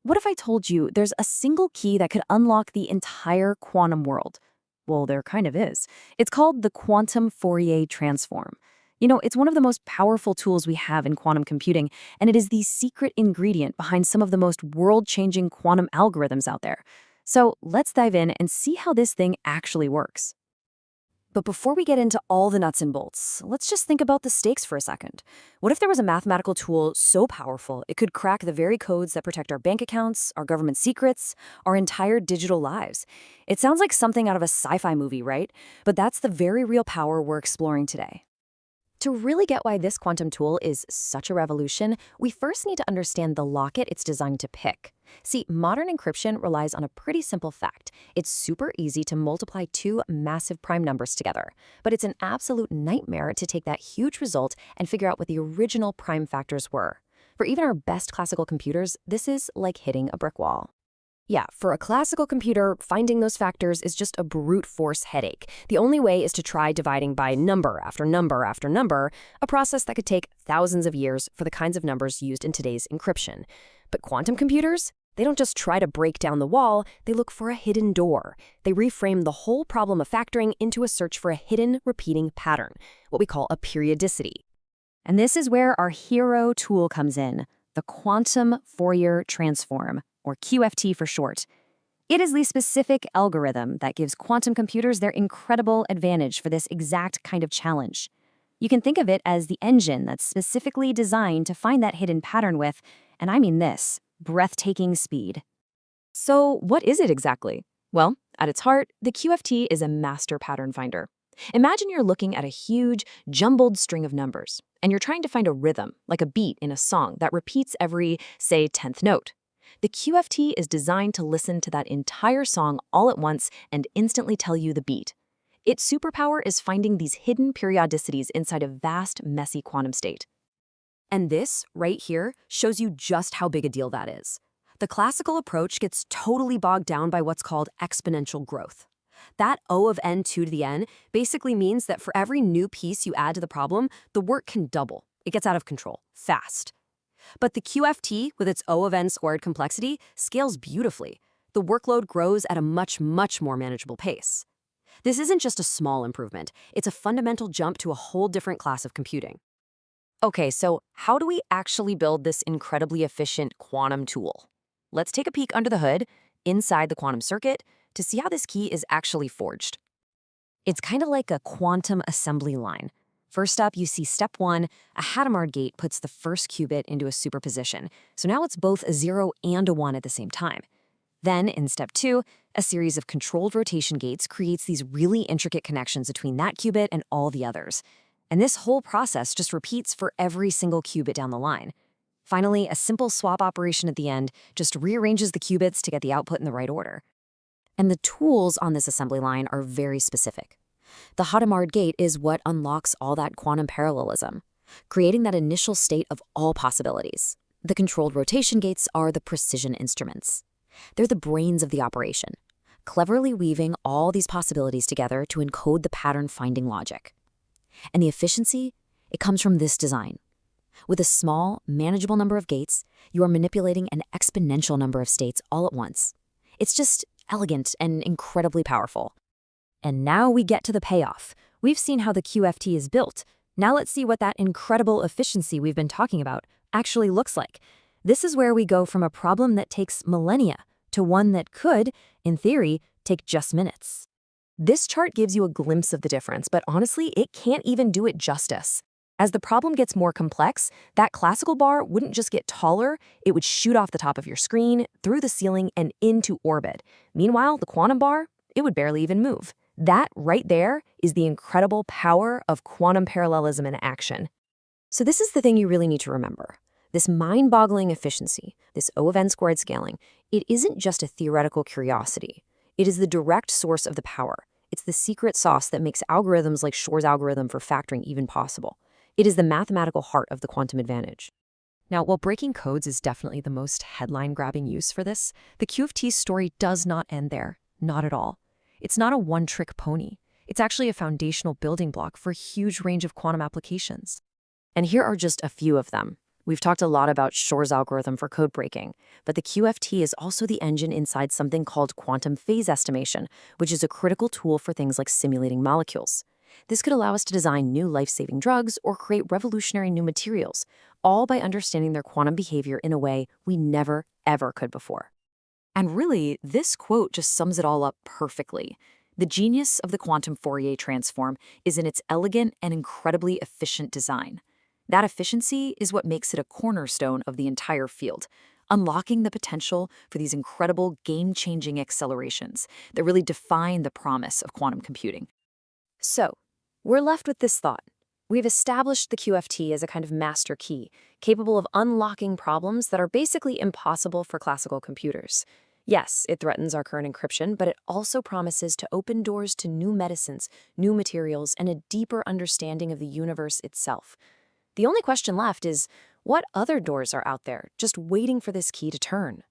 What if I told you there's a single key that could unlock the entire quantum world? Well, there kind of is. It's called the quantum Fourier transform. It's one of the most powerful tools we have in quantum computing, and it is the secret ingredient behind some of the most world-changing quantum algorithms out there. So let's dive in and see how this thing actually works. But before we get into all the nuts and bolts, let's just think about the stakes for a second. What if there was a mathematical tool so powerful it could crack the very codes that protect our bank accounts, our government secrets, our entire digital lives? It sounds like something out of a sci-fi movie, right? But that's the very real power we're exploring today. To really get why this quantum tool is such a revolution, we first need to understand the locket it's designed to pick. See, modern encryption relies on a pretty simple fact. It's super easy to multiply two massive prime numbers together, but it's an absolute nightmare to take that huge result and figure out what the original prime factors were. For even our best classical computers, this is like hitting a brick wall. Yeah, for a classical computer, finding those factors is just a brute force headache. The only way is to try dividing by number after number after number, a process that could take thousands of years for the kinds of numbers used in today's encryption. But quantum computers? They don't just try to break down the wall, they look for a hidden door. They reframe the whole problem of factoring into a search for a hidden, repeating pattern, what we call a periodicity. And this is where our hero tool comes in, the quantum Fourier transform, or QFT for short. It is the specific algorithm that gives quantum computers their incredible advantage for this exact kind of challenge. You can think of it as the engine that's specifically designed to find that hidden pattern with, and I mean this, breathtaking speed. So what is it exactly? Well, at its heart, the QFT is a master pattern finder. Imagine you're looking at a huge, jumbled string of numbers, and you're trying to find a rhythm, like a beat in a song that repeats every, say, 10th note. The QFT is designed to listen to that entire song all at once and instantly tell you the beat. Its superpower is finding these hidden periodicities inside a vast, messy quantum state. And this, right here, shows you just how big a deal that is. The classical approach gets totally bogged down by what's called exponential growth. That O of n 2 to the n basically means that for every new piece you add to the problem, the work can double. It gets out of control, fast. But the QFT, with its O of n squared complexity, scales beautifully. The workload grows at a much more manageable pace. This isn't just a small improvement. It's a fundamental jump to a whole different class of computing. Okay, so how do we actually build this incredibly efficient quantum tool? Let's take a peek under the hood, inside the quantum circuit, to see how this key is actually forged. It's kind of like a quantum assembly line. First up, you see step 1, a Hadamard gate puts the first qubit into a superposition. So now it's both a 0 and a 1 at the same time. Then, in step 2, a series of controlled rotation gates creates these really intricate connections between that qubit and all the others. And this whole process just repeats for every single qubit down the line. Finally, a simple swap operation at the end just rearranges the qubits to get the output in the right order. And the tools on this assembly line are very specific. The Hadamard gate is what unlocks all that quantum parallelism, creating that initial state of all possibilities. The controlled rotation gates are the precision instruments. They're the brains of the operation, cleverly weaving all these possibilities together to encode the pattern-finding logic. And the efficiency, it comes from this design. With a small, manageable number of gates, you are manipulating an exponential number of states all at once. It's just elegant and incredibly powerful. And now we get to the payoff. We've seen how the QFT is built. Now let's see what that incredible efficiency we've been talking about actually looks like. This is where we go from a problem that takes millennia to one that could, in theory, take just minutes. This chart gives you a glimpse of the difference, but honestly, it can't even do it justice. As the problem gets more complex, that classical bar wouldn't just get taller, it would shoot off the top of your screen, through the ceiling, and into orbit. Meanwhile, the quantum bar, it would barely even move. That right there is the incredible power of quantum parallelism in action. So this is the thing you really need to remember. This mind-boggling efficiency, this O of n squared scaling, it isn't just a theoretical curiosity. It is the direct source of the power. It's the secret sauce that makes algorithms like Shor's algorithm for factoring even possible. It is the mathematical heart of the quantum advantage. Now, while breaking codes is definitely the most headline-grabbing use for this, the QFT's story does not end there. Not at all. It's not a one-trick pony. It's actually a foundational building block for a huge range of quantum applications. And here are just a few of them. We've talked a lot about Shor's algorithm for code breaking, but the QFT is also the engine inside something called quantum phase estimation, which is a critical tool for things like simulating molecules. This could allow us to design new life-saving drugs or create revolutionary new materials, all by understanding their quantum behavior in a way we never, ever could before. And really, this quote just sums it all up perfectly. The genius of the quantum Fourier transform is in its elegant and incredibly efficient design. That efficiency is what makes it a cornerstone of the entire field, unlocking the potential for these incredible game-changing accelerations that really define the promise of quantum computing. So, we're left with this thought. We've established the QFT as a kind of master key, capable of unlocking problems that are basically impossible for classical computers. Yes, it threatens our current encryption, but it also promises to open doors to new medicines, new materials, and a deeper understanding of the universe itself. The only question left is, what other doors are out there, just waiting for this key to turn?